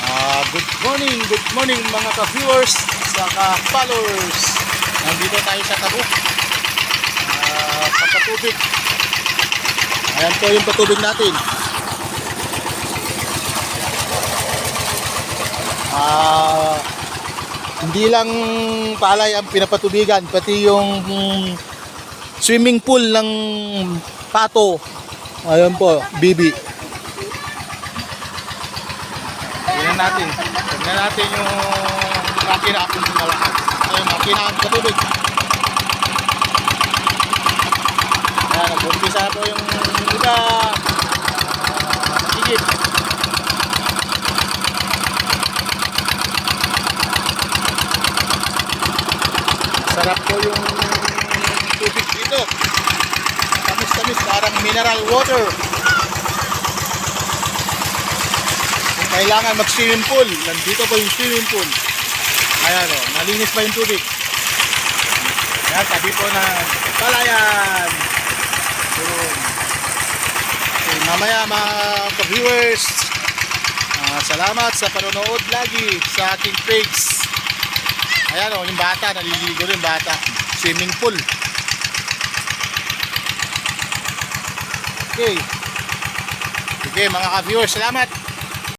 Good morning mga ka-viewers sa ka-followers. Nandito tayo sa Tabuk. Pagkatubig. Ayan po yung patubig natin. Hindi lang palay ang pinapatubigan, pati yung swimming pool ng Pato. Ayan po, Bibi. Tignan natin yung makina akong malakas. Ayun, makina ang patubig. Ayan, nag-umpisa na po yung iba. Higit. Sarap po yung tubig dito. Tamis-tamis, parang mineral water. Kailangan mag-swimming pool. Nandito po yung swimming pool. Ayan o, malinis pa yung tubig. Ayan, tabi po na palayan. Okay, mamaya mga ka-viewers, salamat sa panonood lagi sa aking page. Ayan o, yung bata, naliligo rin bata. Swimming pool. Okay. Sige mga ka-viewers, salamat.